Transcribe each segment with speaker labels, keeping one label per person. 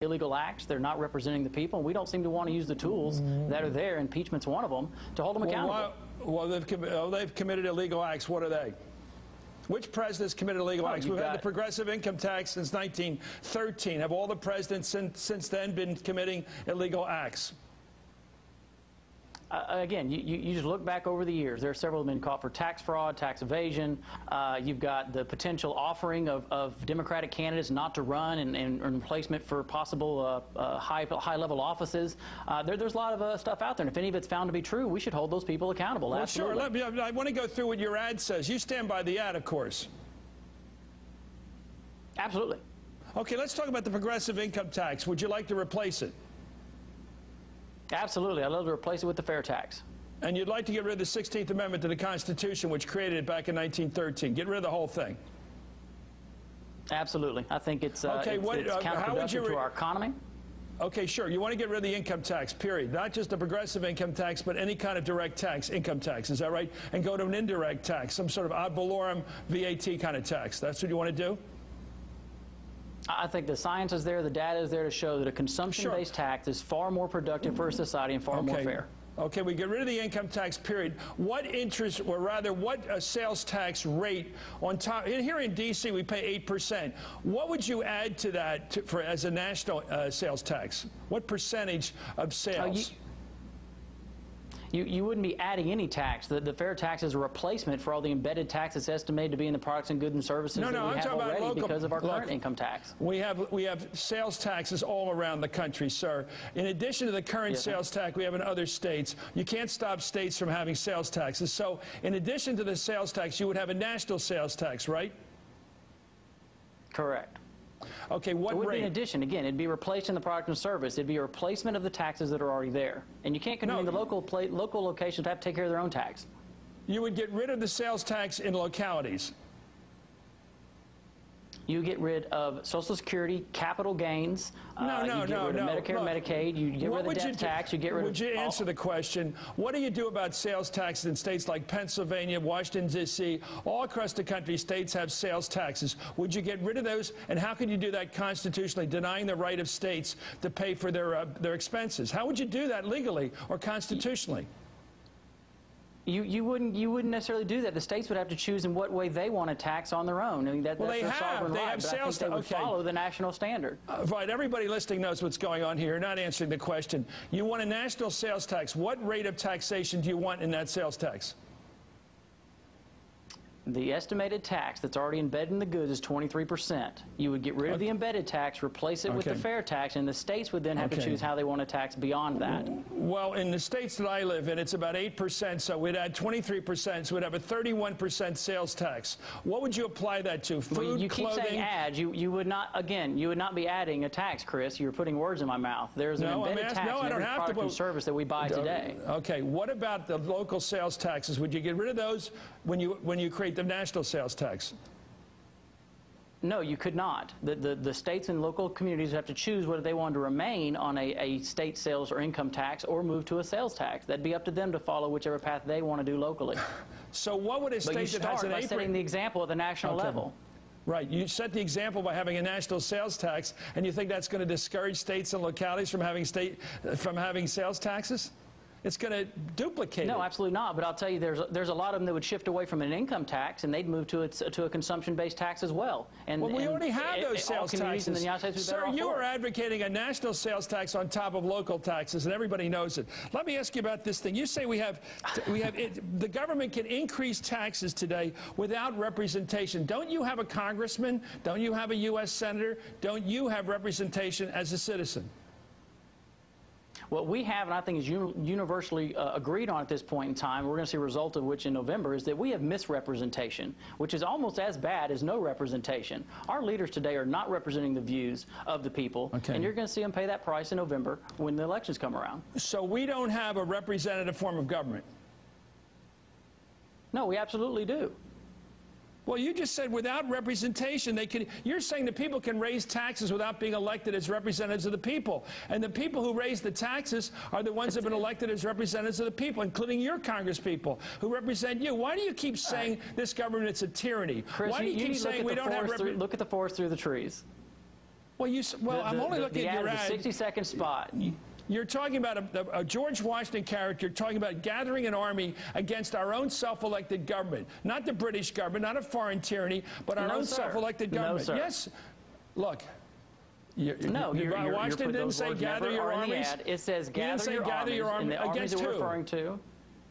Speaker 1: illegal acts. They're not representing the people, and we don't seem to want to use the tools that are there. Impeachment's one of them, to hold them accountable.
Speaker 2: Well, they've committed illegal acts. What are they? Which presidents committed illegal acts? We've had the progressive income tax since 1913. Have all the presidents since then been committing illegal acts?
Speaker 1: Again, you just look back over the years. There are several that have been caught for tax fraud, tax evasion. You've got the potential offering of Democratic candidates not to run in replacement for possible high-level offices. There's a lot of stuff out there, and if any of it's found to be true, we should hold those people accountable.
Speaker 2: Well,
Speaker 1: absolutely.
Speaker 2: Sure. I want to go through what your ad says. You stand by the ad, of course.
Speaker 1: Absolutely.
Speaker 2: Okay, let's talk about the progressive income tax. Would you like to replace it?
Speaker 1: Absolutely. I'd love to replace it with the fair tax.
Speaker 2: And you'd like to get rid of the 16th Amendment to the Constitution, which created it back in 1913. Get rid of the whole thing.
Speaker 1: Absolutely. I think it's counterproductive to our economy.
Speaker 2: Okay, sure. You want to get rid of the income tax, period. Not just a progressive income tax, but any kind of direct tax, income tax. Is that right? And go to an indirect tax, some sort of ad valorem VAT kind of tax. That's what you want to do?
Speaker 1: I think the science is there, the data is there to show that a consumption-based tax is far more productive for a society and far more fair.
Speaker 2: Okay, we get rid of the income tax, period. What interest, or rather, what sales tax rate on top? Here in D.C., we pay 8%. What would you add to that as a national sales tax? What percentage of sales?
Speaker 1: You wouldn't be adding any tax. The fair tax is a replacement for all the embedded tax that's estimated to be in the products and goods and services that we have already because of our current income tax.
Speaker 2: We have sales taxes all around the country, sir. In addition to the current sales tax we have in other states, you can't stop states from having sales taxes. So in addition to the sales tax, you would have a national sales tax, right?
Speaker 1: Correct.
Speaker 2: Okay, what rate?
Speaker 1: In addition, again, it'd be replaced in the product and service. It'd be a replacement of the taxes that are already there. And you can't convene the local locations to have to take care of their own tax.
Speaker 2: You would get rid of the sales tax in localities.
Speaker 1: You get rid of Social Security, capital gains. You get rid of Medicare, Medicaid. You get rid of the death tax. You get rid of.
Speaker 2: Would you answer the question? What do you do about sales taxes in states like Pennsylvania, Washington, D.C., all across the country? States have sales taxes. Would you get rid of those? And how can you do that constitutionally, denying the right of states to pay for their expenses? How would you do that legally or constitutionally?
Speaker 1: You wouldn't necessarily do that. The states would have to choose in what way they want to tax on their own. I mean, that's their sovereign right. But I think they would follow the national standard.
Speaker 2: Right. Everybody listening knows what's going on here. You're not answering the question. You want a national sales tax. What rate of taxation do you want in that sales tax?
Speaker 1: The estimated tax that's already embedded in the goods is 23%. You would get rid of the embedded tax, replace it with the fair tax, and the states would then have to choose how they want to tax beyond that.
Speaker 2: Well, in the states that I live in, it's about 8%, so we'd add 23%, so we'd have a 31% sales tax. What would you apply that to? Food,
Speaker 1: you keep
Speaker 2: clothing?
Speaker 1: saying add. You would not, again, you would not be adding a tax, Chris. You're putting words in my mouth. There's an embedded tax in every product and service that we buy today.
Speaker 2: Okay. What about the local sales taxes? Would you get rid of those when you create the national sales tax?
Speaker 1: No, you could not. The states and local communities have to choose whether they want to remain on a state sales or income tax or move to a sales tax. That'd be up to them to follow whichever path they want to do locally.
Speaker 2: So what would a state that has an 8%
Speaker 1: by setting the example at the national level?
Speaker 2: Right. You set the example by having a national sales tax, and you think that's going to discourage states and localities from having sales taxes? It's going to duplicate
Speaker 1: No, absolutely not. But I'll tell you, there's a lot of them that would shift away from an income tax, and they'd move to a consumption-based tax as well. And
Speaker 2: we already have those sales taxes.
Speaker 1: In the United States,
Speaker 2: Sir, you are advocating a national sales tax on top of local taxes, and everybody knows it. Let me ask you about this thing. You say the government can increase taxes today without representation. Don't you have a congressman? Don't you have a U.S. senator? Don't you have representation as a citizen?
Speaker 1: What we have, and I think is universally agreed on at this point in time, we're going to see a result of which in November, is that we have misrepresentation, which is almost as bad as no representation. Our leaders today are not representing the views of the people, and you're going to see them pay that price in November when the elections come around. So
Speaker 2: we don't have a representative form of government?
Speaker 1: No, we absolutely do.
Speaker 2: Well, you just said without representation, you're saying the people can raise taxes without being elected as representatives of the people. And the people who raise the taxes are the ones that have been elected as representatives of the people, including your congresspeople who represent you. Why do you keep saying this government is a tyranny?
Speaker 1: Chris,
Speaker 2: why do you keep saying we don't have
Speaker 1: look at the forest through the trees?
Speaker 2: Well, I'm only looking at your ad.
Speaker 1: The 60-second spot.
Speaker 2: You're talking about a George Washington character. You're talking about gathering an army against our own self-elected government. Not the British government, not a foreign tyranny, but our own self-elected government.
Speaker 1: No, sir.
Speaker 2: Yes. Look.
Speaker 1: Washington
Speaker 2: didn't say gather your armies.
Speaker 1: It says gather your armies. And the armies that we're referring to.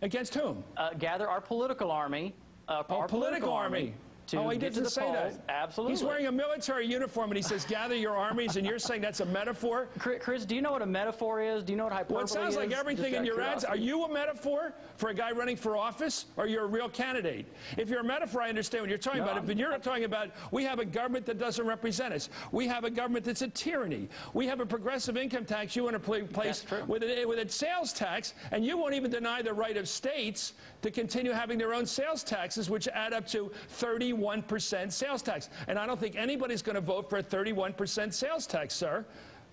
Speaker 2: Against whom?
Speaker 1: Gather our political army.
Speaker 2: Our political army. Oh, he didn't say that.
Speaker 1: Absolutely.
Speaker 2: He's wearing a military uniform and he says, gather your armies, and you're saying that's a metaphor?
Speaker 1: Chris, do you know what a metaphor is? Do you know what hyperbole is?
Speaker 2: Well, it sounds like everything in your ads. Are you a metaphor for a guy running for office, or you're a real candidate? If you're a metaphor, I understand what you're talking about. But you're talking about, we have a government that doesn't represent us. We have a government that's a tyranny. We have a progressive income tax you want to place with a sales tax, and you won't even deny the right of states to continue having their own sales taxes, which add up to 31% sales tax. And I don't think anybody's going to vote for a 31% sales tax, sir,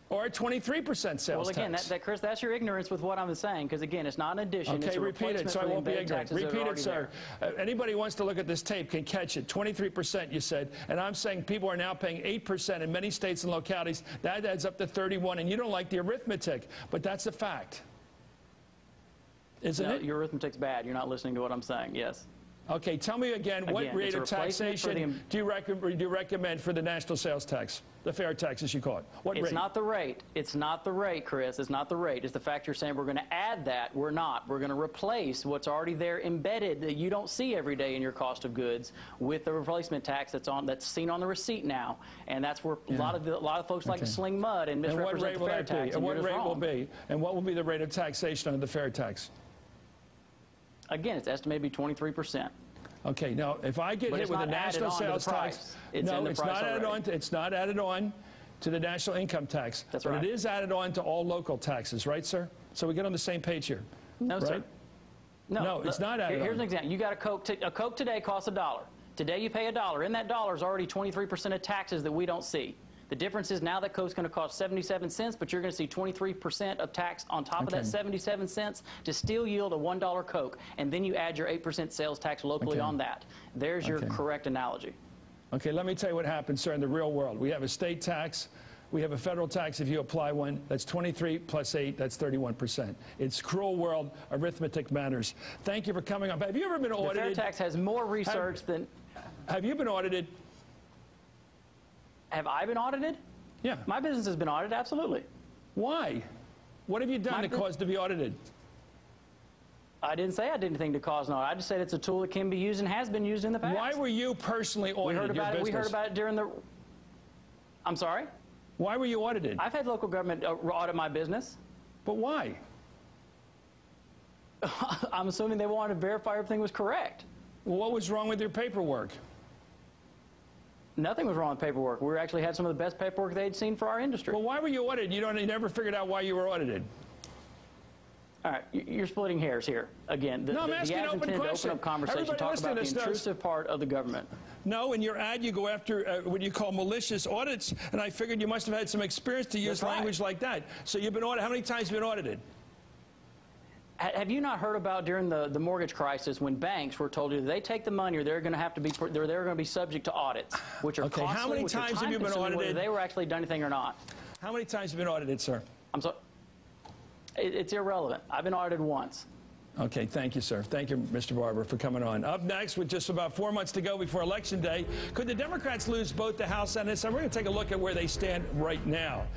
Speaker 2: or a 23% sales tax.
Speaker 1: Well, again, Chris, that's your ignorance with what I'm saying, because, again, it's not an addition.
Speaker 2: Okay,
Speaker 1: it's a
Speaker 2: repeat it so I won't be ignorant. Repeat it, sir. Anybody who wants to look at this tape can catch it. 23%, you said. And I'm saying people are now paying 8% in many states and localities. That adds up to 31, and you don't like the arithmetic, but that's a fact. Isn't it?
Speaker 1: Your arithmetic's bad. You're not listening to what I'm saying. Yes.
Speaker 2: Okay, tell me again, what rate of taxation do you recommend for the national sales tax, the fair tax, as you call it? What rate?
Speaker 1: It's not the rate. It's not the rate, Chris. It's not the rate. It's the fact you're saying we're going to add that. We're not. We're going to replace what's already there embedded that you don't see every day in your cost of goods with the replacement tax that's seen on the receipt now. And that's where a lot of folks like to sling mud and misrepresent the fair tax.
Speaker 2: And what rate will be? And what will be the rate of taxation under the fair tax?
Speaker 1: Again, it's estimated to be 23%.
Speaker 2: Okay, now if I get hit with a national sales tax, no, it's not added on. It's not added on to the national income tax.
Speaker 1: That's right.
Speaker 2: But it is added on to all local taxes, right, sir? So we get on the same page here.
Speaker 1: No,
Speaker 2: right?
Speaker 1: sir. No,
Speaker 2: it's not added on.
Speaker 1: Here's an example. You got a Coke. A Coke today costs $1. Today you pay $1. In that $1 is already 23% of taxes that we don't see. The difference is now that Coke's going to cost 77 cents, but you're going to see 23% of tax on top of that 77 cents to still yield a $1 Coke, and then you add your 8% sales tax locally on that. There's your correct analogy.
Speaker 2: Okay, let me tell you what happens, sir, in the real world. We have a state tax. We have a federal tax if you apply one. That's 23 plus 8. That's 31%. It's cruel world. Arithmetic matters. Thank you for coming on. Have you ever been audited?
Speaker 1: The fair tax has more research than...
Speaker 2: Have you been audited?
Speaker 1: Have I been audited?
Speaker 2: Yeah.
Speaker 1: My business has been audited, absolutely.
Speaker 2: Why? What have you done to cause to be audited?
Speaker 1: I didn't say I did anything to cause an audit. I just said it's a tool that can be used and has been used in the past.
Speaker 2: Why were you personally audited?
Speaker 1: We heard about it during the... I'm sorry?
Speaker 2: Why were you audited?
Speaker 1: I've had local government audit my business.
Speaker 2: But why?
Speaker 1: I'm assuming they wanted to verify everything was correct.
Speaker 2: Well, what was wrong with your paperwork?
Speaker 1: Nothing was wrong with paperwork. We actually had some of the best paperwork they'd seen for our industry.
Speaker 2: Well, why were you audited? You never figured out why you were audited.
Speaker 1: All right, you're splitting hairs here. Again,
Speaker 2: I'm asking an open question.
Speaker 1: Open up conversation, talk about the intrusive part of the government.
Speaker 2: No, in your ad you go after what you call malicious audits, and I figured you must have had some experience to use language like that. So you've been audited. How many times have you been audited?
Speaker 1: Have you not heard about during the mortgage crisis when banks were told you they take the money or they're going to be subject to audits, which are costly,
Speaker 2: how many times have you been audited?
Speaker 1: Whether they were actually done anything or not.
Speaker 2: How many times have you been audited, sir?
Speaker 1: I'm sorry. It's irrelevant. I've been audited once.
Speaker 2: Okay, thank you, sir. Thank you, Mr. Barber, for coming on. Up next, with just about 4 months to go before Election Day, could the Democrats lose both the House and the Senate? We're going to take a look at where they stand right now.